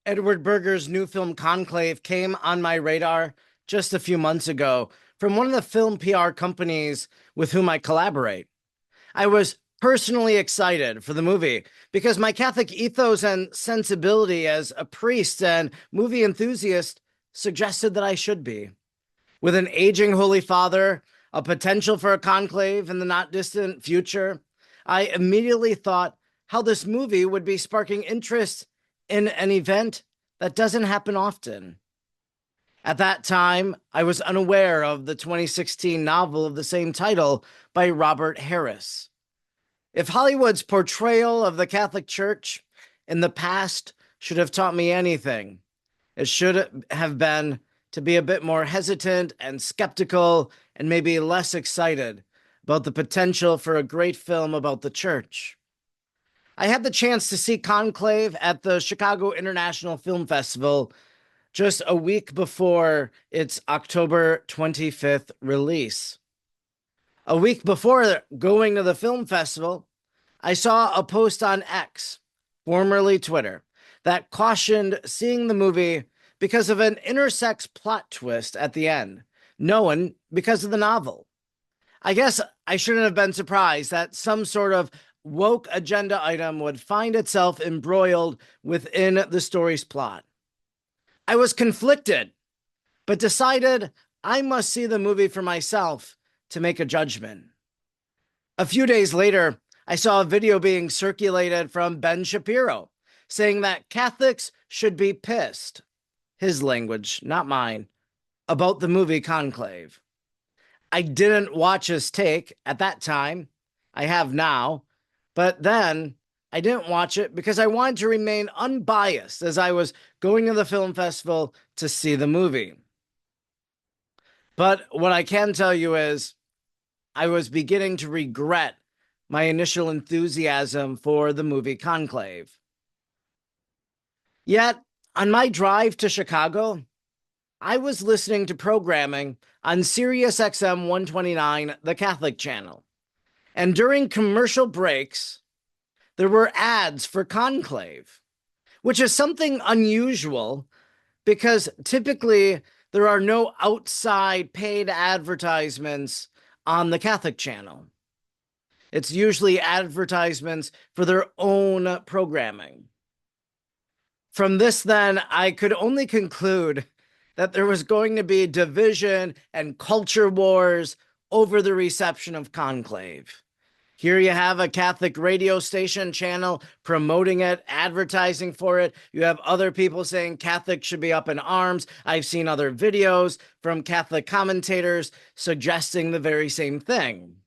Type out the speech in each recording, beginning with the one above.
Edward Berger's new film Conclave came on my radar just a few months ago from one of the film PR companies with whom I collaborate. I was personally excited for the movie because my Catholic ethos and sensibility as a priest and movie enthusiast suggested that I should be. With an aging Holy Father, a potential for a conclave in the not distant future, I immediately thought how this movie would be sparking interest in an event that doesn't happen often. At that time, I was unaware of the 2016 novel of the same title by Robert Harris. If Hollywood's portrayal of the Catholic Church in the past should have taught me anything, it should have been to be a bit more hesitant and skeptical and maybe less excited about the potential for a great film about the church. I had the chance to see Conclave at the Chicago International Film Festival just a week before its October 25th release. A week before going to the film festival, I saw a post on X, formerly Twitter, that cautioned seeing the movie because of an intersex plot twist at the end, known because of the novel. I guess I shouldn't have been surprised that some sort of woke agenda item would find itself embroiled within the story's plot. I was conflicted, but decided I must see the movie for myself to make a judgment. A few days later, I saw a video being circulated from Ben Shapiro saying that Catholics should be pissed, his language, not mine, about the movie Conclave. I didn't watch his take at that time. I have now, but then I didn't watch it because I wanted to remain unbiased as I was going to the film festival to see the movie. But what I can tell you is I was beginning to regret my initial enthusiasm for the movie Conclave. Yet, on my drive to Chicago, I was listening to programming on Sirius XM 129, the Catholic channel. And during commercial breaks, there were ads for Conclave, which is something unusual because typically there are no outside paid advertisements on the Catholic channel. It's usually advertisements for their own programming. From this, then, I could only conclude that there was going to be division and culture wars over the reception of Conclave. Here you have a Catholic radio station channel promoting it, advertising for it. You have other people saying Catholics should be up in arms. I've seen other videos from Catholic commentators suggesting the very same thing.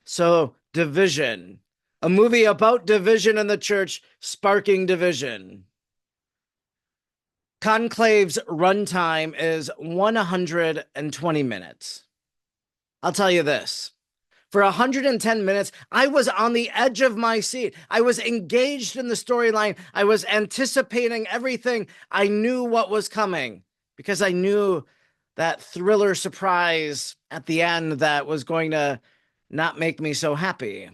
So, division. A movie about division in the church, sparking division. Conclave's runtime is 120 minutes. I'll tell you this. For 110 minutes, I was on the edge of my seat. I was engaged in the storyline. I was anticipating everything. I knew what was coming because I knew that thriller surprise at the end that was going to not make me so happy.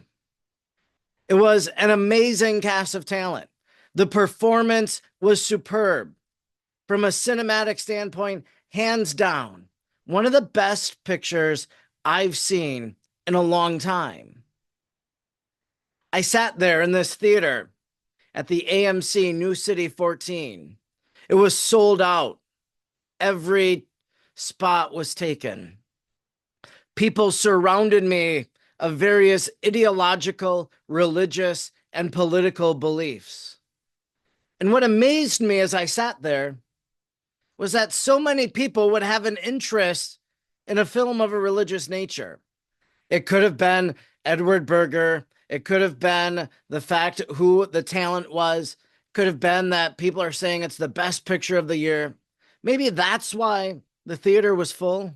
It was an amazing cast of talent. The performance was superb. From a cinematic standpoint, hands down, one of the best pictures I've seen in a long time. I sat there in this theater at the AMC New City 14. It was sold out. Every spot was taken. People surrounded me of various ideological, religious, and political beliefs. And what amazed me as I sat there was that so many people would have an interest in a film of a religious nature. It could have been Edward Berger. It could have been the fact who the talent was. Could have been that people are saying it's the best picture of the year. Maybe that's why the theater was full.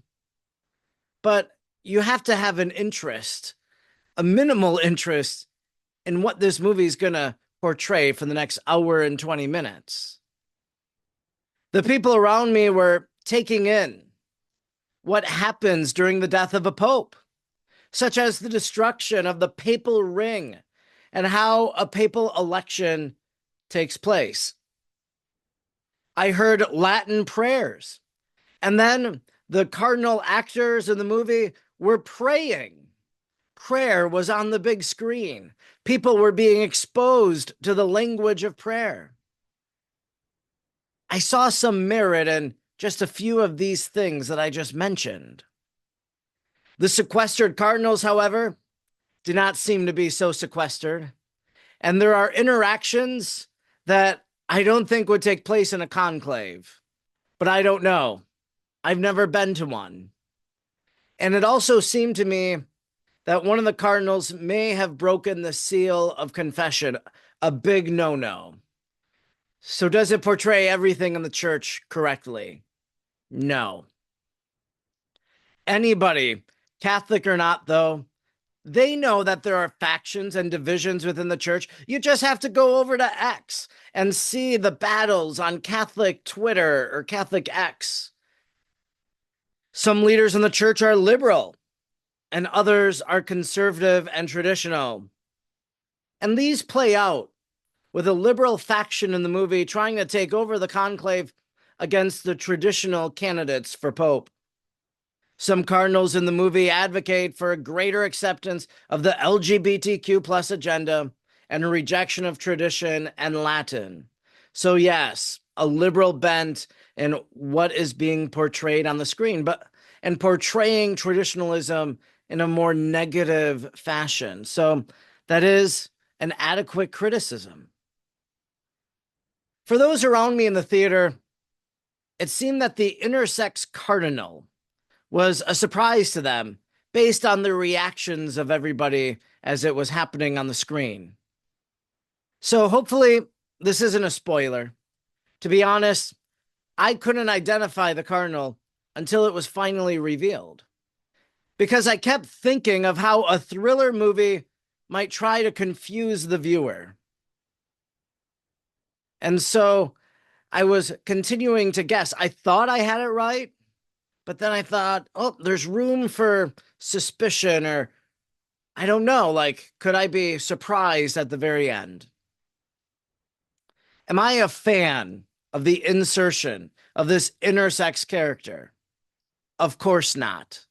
But you have to have an interest, a minimal interest in what this movie is going to portray for the next hour and 20 minutes. The people around me were taking in what happens during the death of a pope, such as the destruction of the papal ring and how a papal election takes place. I heard Latin prayers. And then the cardinal actors in the movie were praying. Prayer was on the big screen. People were being exposed to the language of prayer. I saw some merit in just a few of these things that I just mentioned. The sequestered cardinals, however, do not seem to be so sequestered. And there are interactions that I don't think would take place in a conclave. But I don't know. I've never been to one. And it also seemed to me that one of the cardinals may have broken the seal of confession, a big no-no. So does it portray everything in the church correctly? No. Anybody, Catholic or not, though, they know that there are factions and divisions within the church. You just have to go over to X and see the battles on Catholic Twitter or Catholic X. Some leaders in the church are liberal, and others are conservative and traditional. And these play out with a liberal faction in the movie trying to take over the conclave against the traditional candidates for Pope. Some cardinals in the movie advocate for a greater acceptance of the LGBTQ plus agenda and a rejection of tradition and Latin. So yes, a liberal bent in what is being portrayed on the screen, and portraying traditionalism in a more negative fashion. So that is an adequate criticism. For those around me in the theater, it seemed that the intersex cardinal was a surprise to them based on the reactions of everybody as it was happening on the screen. So hopefully this isn't a spoiler. To be honest, I couldn't identify the cardinal until it was finally revealed, because I kept thinking of how a thriller movie might try to confuse the viewer. And so I was continuing to guess. I thought I had it right, but then I thought, oh, there's room for suspicion, or I don't know, like, could I be surprised at the very end? Am I a fan of the insertion of this intersex character? Of course not.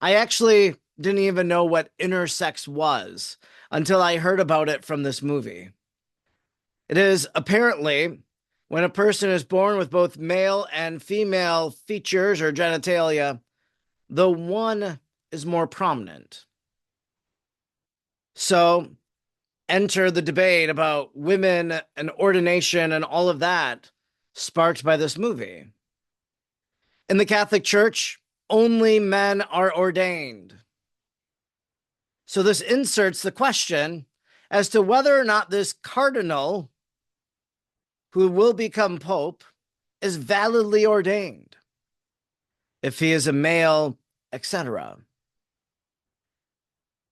I actually didn't even know what intersex was until I heard about it from this movie. It is apparently when a person is born with both male and female features or genitalia, the one is more prominent. So enter the debate about women and ordination and all of that sparked by this movie. In the Catholic Church, only men are ordained. So this inserts the question as to whether or not this cardinal who will become Pope is validly ordained, if he is a male, etc.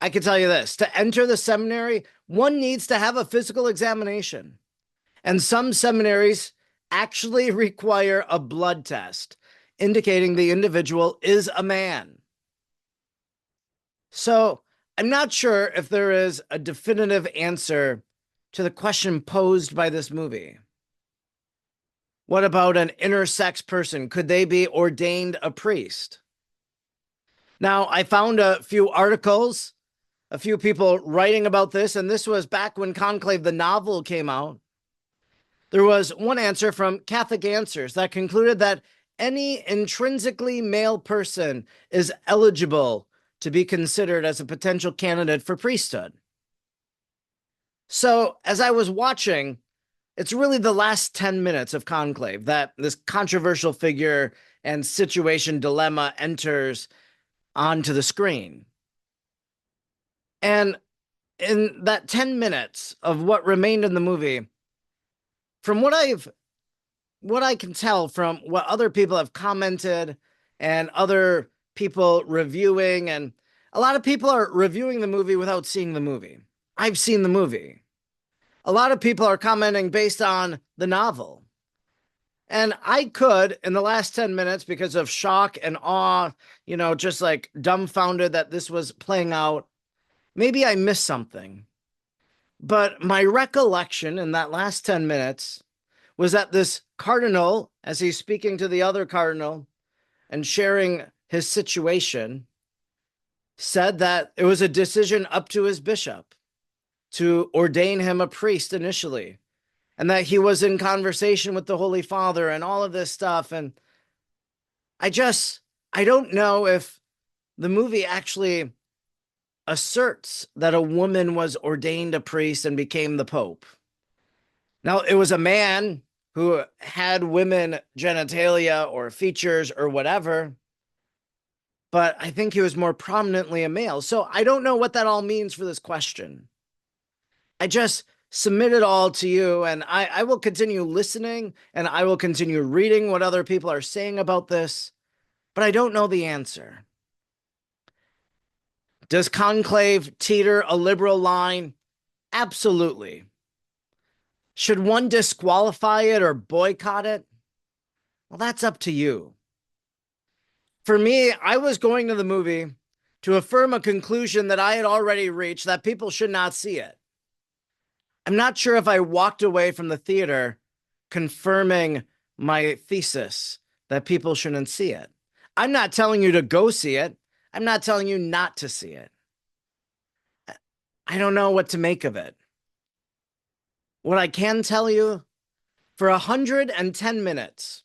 I can tell you this: to enter the seminary, one needs to have a physical examination. And some seminaries actually require a blood test indicating the individual is a man. So I'm not sure if there is a definitive answer to the question posed by this movie. What about an intersex person? Could they be ordained a priest? Now, I found a few articles, a few people writing about this, and this was back when Conclave, the novel, came out. There was one answer from Catholic Answers that concluded that any intrinsically male person is eligible to be considered as a potential candidate for priesthood. So as I was watching, it's really the last 10 minutes of Conclave that this controversial figure and situation dilemma enters onto the screen. And in that 10 minutes of what remained in the movie, from what I can tell from what other people have commented and other people reviewing, and a lot of people are reviewing the movie without seeing the movie. I've seen the movie. A lot of people are commenting based on the novel. And I could, in the last 10 minutes, because of shock and awe, just like dumbfounded that this was playing out, maybe I missed something. But my recollection in that last 10 minutes was that this cardinal, as he's speaking to the other cardinal and sharing his situation, said that it was a decision up to his bishop to ordain him a priest initially, and that he was in conversation with the Holy Father and all of this stuff. And I don't know if the movie actually asserts that a woman was ordained a priest and became the Pope. Now, it was a man who had women genitalia or features or whatever, but I think he was more prominently a male. So I don't know what that all means for this question. I just submit it all to you, and I will continue listening, and I will continue reading what other people are saying about this, but I don't know the answer. Does Conclave teeter a liberal line? Absolutely. Should one disqualify it or boycott it? Well, that's up to you. For me, I was going to the movie to affirm a conclusion that I had already reached, that people should not see it. I'm not sure if I walked away from the theater confirming my thesis that people shouldn't see it. I'm not telling you to go see it. I'm not telling you not to see it. I don't know what to make of it. What I can tell you, for 110 minutes,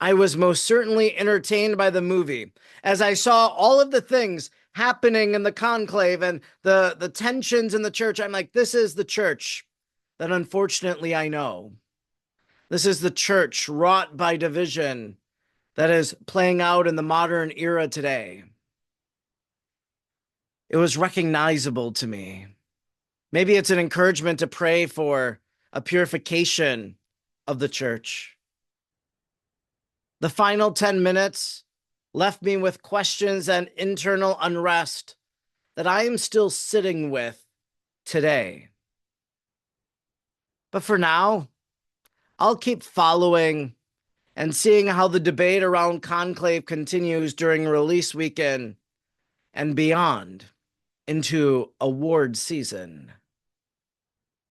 I was most certainly entertained by the movie as I saw all of the things happening in the conclave and the tensions in the church. I'm like, this is the church that unfortunately I know. This is the church wrought by division that is playing out in the modern era today. It was recognizable to me. Maybe it's an encouragement to pray for a purification of the church. The final 10 minutes left me with questions and internal unrest that I am still sitting with today. But for now, I'll keep following and seeing how the debate around Conclave continues during release weekend and beyond into award season.